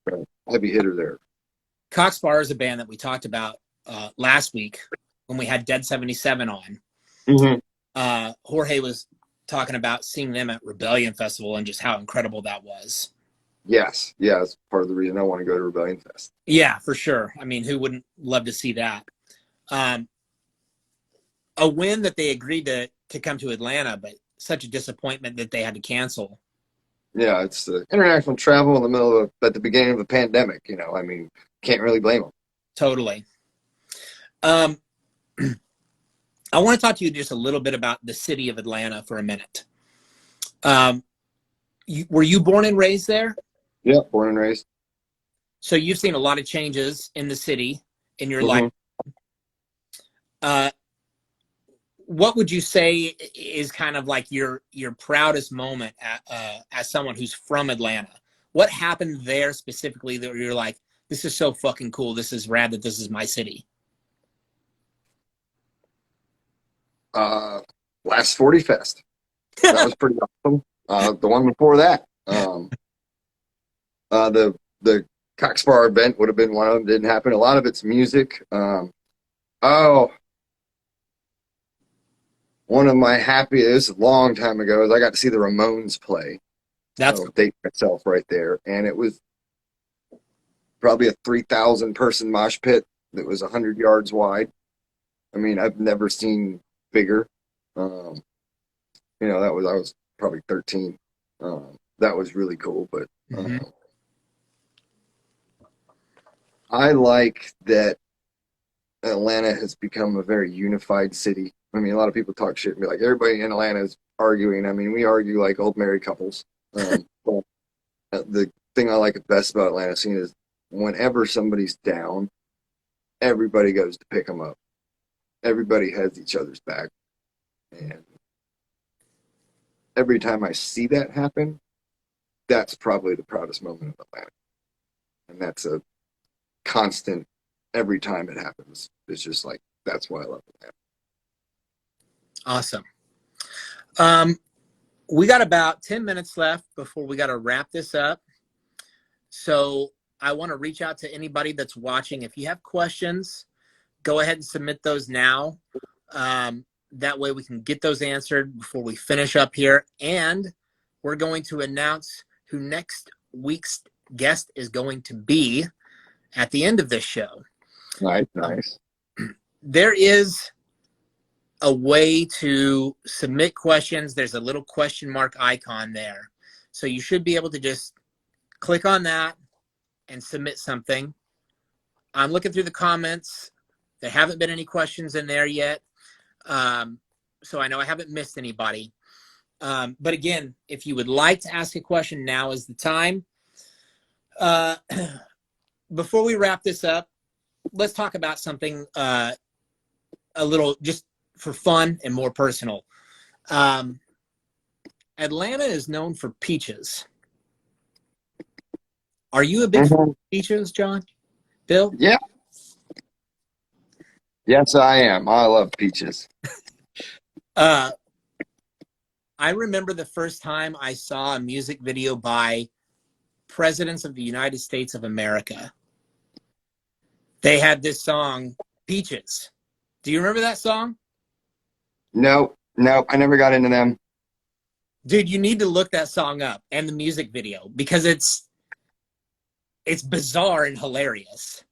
So, heavy hitter there. Coxbar is a band that we talked about last week when we had Dead 77 on. Mm-hmm. Jorge was talking about seeing them at Rebellion Festival and just how incredible that was. Yes, that's part of the reason I want to go to Rebellion Fest. Yeah, for sure. I mean, who wouldn't love to see that? A win that they agreed to come to Atlanta, but such a disappointment that they had to cancel. Yeah, it's the international travel in the middle of at the beginning of the pandemic. I mean, can't really blame them. Totally. I want to talk to you just a little bit about the city of Atlanta for a minute. Were you born and raised there? Yeah, born and raised. So you've seen a lot of changes in the city in your Mm-hmm. life. What would you say is kind of like your proudest moment as someone who's from Atlanta? What happened there specifically that you're like, this is so fucking cool. This is rad that this is my city. Last 40 Fest. That was pretty awesome. The one before that, the Coxbar event would have been one of them. Didn't happen. A lot of it's music. One of my happiest, a long time ago, is I got to see the Ramones play. That's cool. Date myself right there, and it was probably a 3,000 person mosh pit that was 100 yards wide. I mean, I've never seen bigger. I was probably 13. That was really cool, but I like that Atlanta has become a very unified city. I mean, a lot of people talk shit and be like, everybody in Atlanta is arguing. I mean, we argue like old married couples. But the thing I like best about Atlanta scene is whenever somebody's down, everybody goes to pick them up. Everybody has each other's back. And every time I see that happen, that's probably the proudest moment of Atlanta. And that's a constant every time it happens. It's just like, that's why I love Atlanta. Awesome. We got about 10 minutes left before we got to wrap this up. So I want to reach out to anybody that's watching. If you have questions, go ahead and submit those now. That way we can get those answered before we finish up here. And we're going to announce who next week's guest is going to be at the end of this show. Nice. There is a way to submit questions. There's a little question mark icon there. So you should be able to just click on that and submit something. I'm looking through the comments. There haven't been any questions in there yet. So I know I haven't missed anybody. But again, if you would like to ask a question, now is the time. Before we wrap this up, let's talk about something a little just for fun and more personal. Atlanta is known for peaches. Are you a big fan of peaches, John? Bill? Yeah. Yes, I am. I love peaches. I remember the first time I saw a music video by Presidents of the United States of America. They had this song, Peaches. Do you remember that song? No, I never got into them. Dude, you need to look that song up and the music video because it's bizarre and hilarious.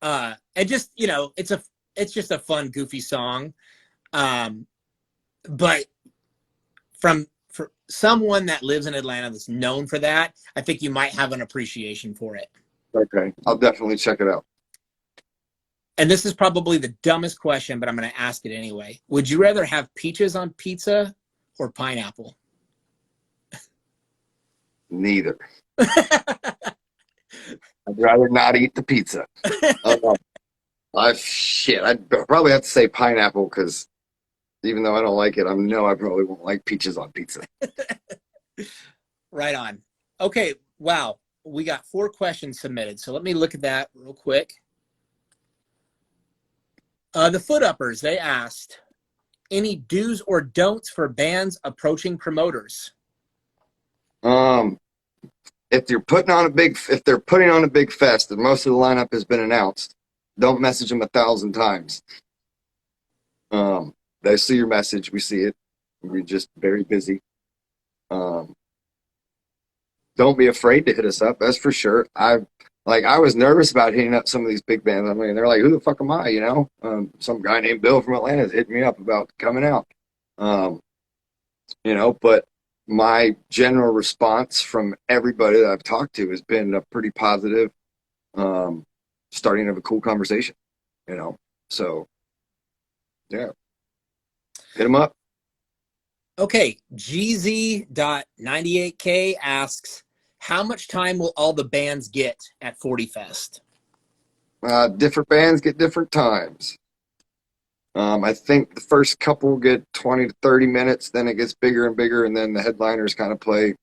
And just, it's just a fun, goofy song. But for someone that lives in Atlanta that's known for that, I think you might have an appreciation for it. Okay, I'll definitely check it out. And this is probably the dumbest question, but I'm going to ask it anyway. Would you rather have peaches on pizza or pineapple? Neither. I'd rather not eat the pizza. I'd probably have to say pineapple because even though I don't like it, I know I probably won't like peaches on pizza. Right on. Okay, wow. We got 4 questions submitted, so let me look at that real quick. The Foot Uppers, they asked, any do's or don'ts for bands approaching promoters? If they're putting on a big fest and most of the lineup has been announced, don't message them 1,000 times. They see your message, we see it. We're just very busy. Don't be afraid to hit us up, that's for sure. I was nervous about hitting up some of these big bands. I mean, they're like, who the fuck am I, Some guy named Bill from Atlanta is hitting me up about coming out. But my general response from everybody that I've talked to has been a pretty positive starting of a cool conversation, So, yeah. Hit them up. Okay, GZ.98K asks, how much time will all the bands get at 40 Fest? Different bands get different times. I think the first couple get 20 to 30 minutes, then it gets bigger and bigger, and then the headliners kind of play.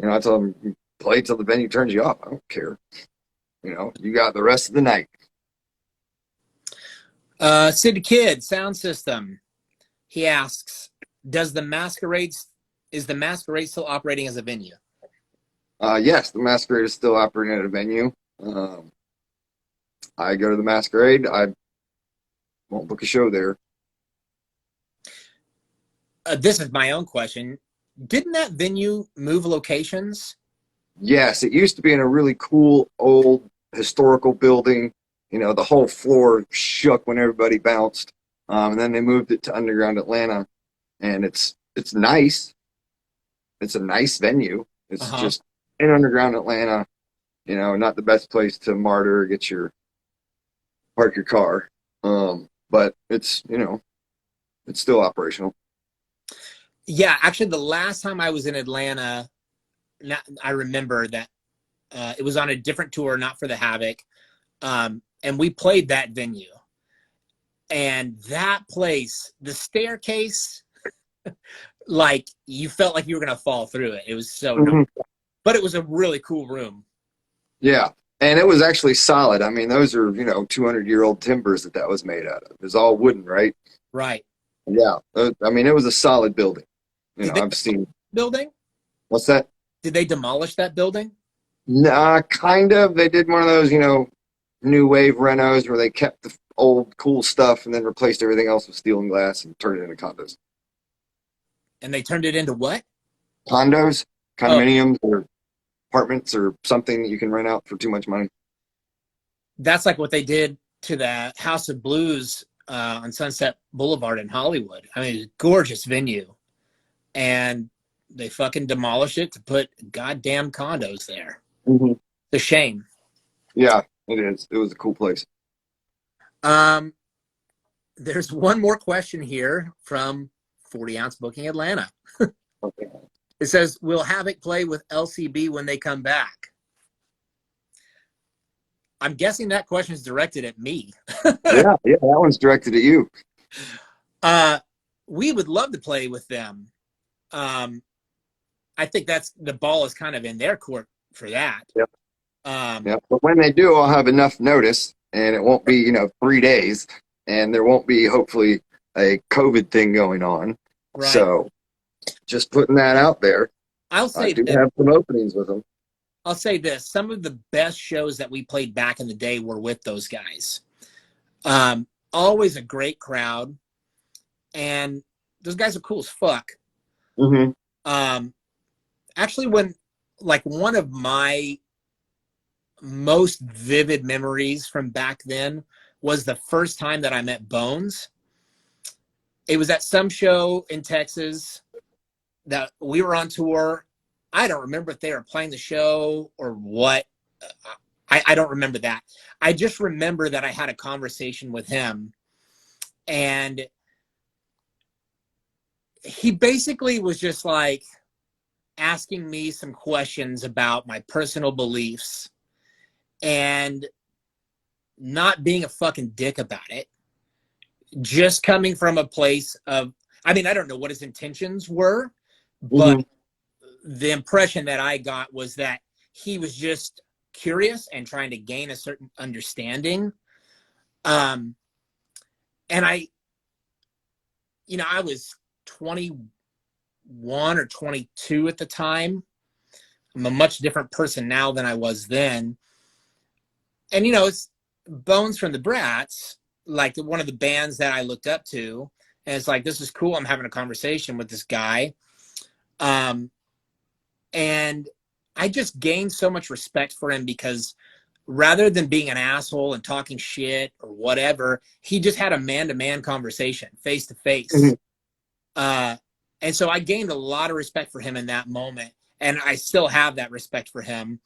I tell them, play till the venue turns you off. I don't care. You got the rest of the night. Sid the Kid, Sound System. He asks, is the Masquerade still operating as a venue? Yes, the Masquerade is still operating at a venue. I go to the Masquerade. I won't book a show there. This is my own question. Didn't that venue move locations? Yes, it used to be in a really cool old historical building. The whole floor shook when everybody bounced. And then they moved it to Underground Atlanta, and it's nice. It's a nice venue. It's just in Underground Atlanta, not the best place to martyr, get your park your car. But it's, it's still operational. Yeah, actually, the last time I was in Atlanta, I remember that it was on a different tour, not for the Havoc, and we played that venue. And that place, the staircase, like you felt like you were gonna fall through it. It was so, but it was a really cool room. Yeah. And it was actually solid. I mean, those are, 200-year-old timbers that was made out of. It was all wooden, right? Right. Yeah. I mean, it was a solid building. Did they I've seen. building? What's that? Did they demolish that building? Nah, kind of. They did one of those, new wave renos where they kept the old cool stuff and then replaced everything else with steel and glass and turned it into condos. And they turned it into what? Condos, Oh, condominiums, or apartments or something that you can rent out for too much money. that's like what they did to the House of Blues on Sunset Boulevard in Hollywood. I mean, it's a gorgeous venue. And they fucking demolished it to put goddamn condos there. Mm-hmm. It's a shame. Yeah, it is. It was a cool place. There's one more question here from 40 Ounce Booking Atlanta. Okay. It says, will Havoc play with LCB when they come back? I'm guessing that question is directed at me. Yeah, that one's directed at you. We would love to play with them. I think the ball is kind of in their court for that. Yep. Yep. But when they do, I'll have enough notice, and it won't be 3 days, and there won't be hopefully a COVID thing going on. Right. So, just putting that out there. I do have some openings with them. I'll say this: some of the best shows that we played back in the day were with those guys. Always a great crowd, and those guys are cool as fuck. Mm-hmm. Actually, one of my most vivid memories from back then was the first time that I met Bones. It was at some show in Texas that we were on tour. I don't remember if they were playing the show or what. I don't remember that. I just remember that I had a conversation with him, and he basically was just like asking me some questions about my personal beliefs and not being a fucking dick about it. Just coming from a place of, I mean, I don't know what his intentions were, but the impression that I got was that he was just curious and trying to gain a certain understanding. And I was 21 or 22 at the time. I'm a much different person now than I was then. And, it's Bones from the Brats, like one of the bands that I looked up to. And it's like, this is cool. I'm having a conversation with this guy. And I just gained so much respect for him because rather than being an asshole and talking shit or whatever, he just had a man-to-man conversation, face-to-face. And so I gained a lot of respect for him in that moment. And I still have that respect for him.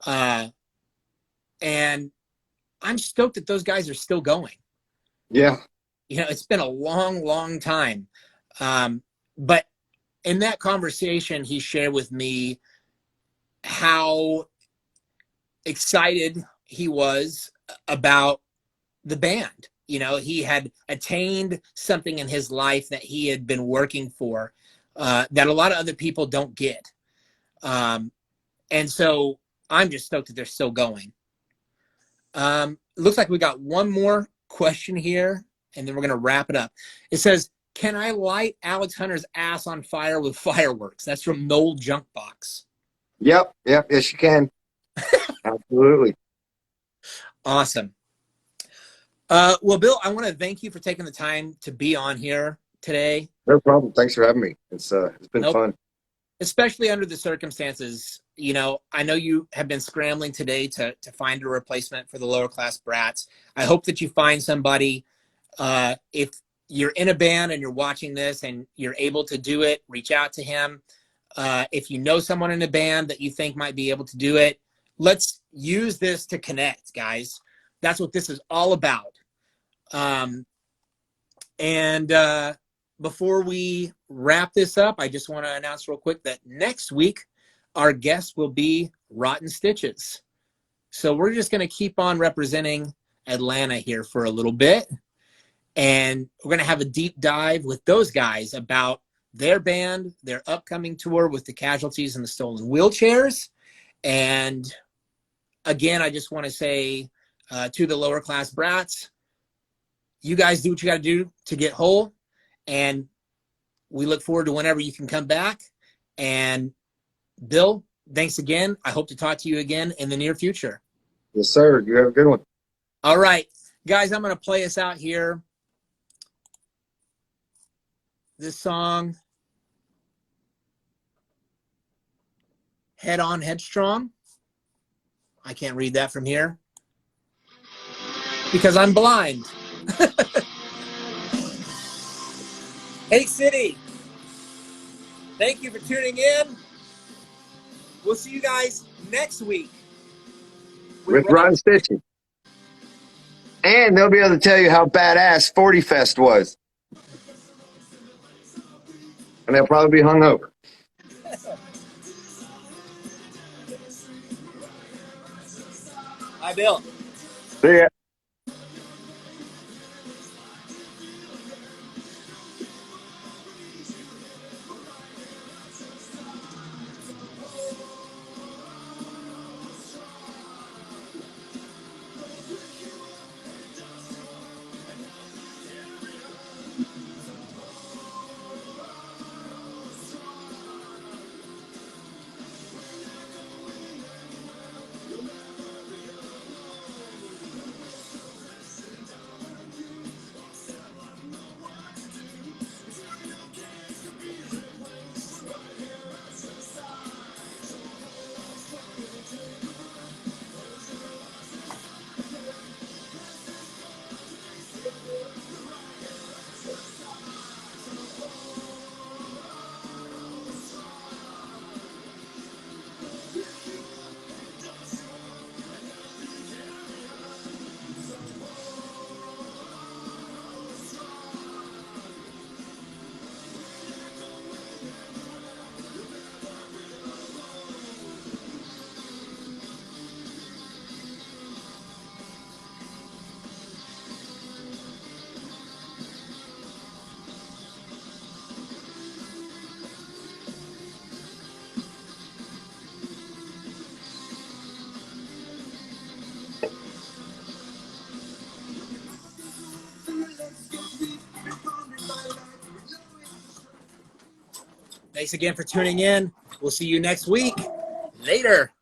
And I'm stoked that those guys are still going. Yeah. It's been a long, long time. But in that conversation, he shared with me how excited he was about the band. He had attained something in his life that he had been working for that a lot of other people don't get. And so I'm just stoked that they're still going. It looks like we got one more question here, and then we're going to wrap it up. It says, can I light Alex Hunter's ass on fire with fireworks? That's from Noel Junkbox. Yep. Yes, you can. Absolutely. Awesome. Well, Bill, I want to thank you for taking the time to be on here today. No problem. Thanks for having me. It's been fun. Especially under the circumstances. I know you have been scrambling today to find a replacement for the Lower Class Brats. I hope that you find somebody. If you're in a band and you're watching this and you're able to do it, reach out to him. If you know someone in a band that you think might be able to do it, let's use this to connect, guys. That's what this is all about. Before we wrap this up, I just want to announce real quick that next week our guest will be Rotten Stitches. So we're just going to keep on representing Atlanta here for a little bit. And we're going to have a deep dive with those guys about their band, their upcoming tour with the Casualties and the Stolen Wheelchairs. And again, I just want to say to the Lower Class Brats, you guys do what you got to do to get whole. And we look forward to whenever you can come back. And Bill, thanks again. I hope to talk to you again in the near future. Yes, sir. You have a good one. All right, guys, I'm going to play us out here. This song, Head On Headstrong. I can't read that from here because I'm blind. Hey, City. Thank you for tuning in. We'll see you guys next week. With Ron Stitching. And they'll be able to tell you how badass 40 Fest was. And they'll probably be hungover. Hi, Bill. See ya. Thanks again for tuning in. We'll see you next week. Later.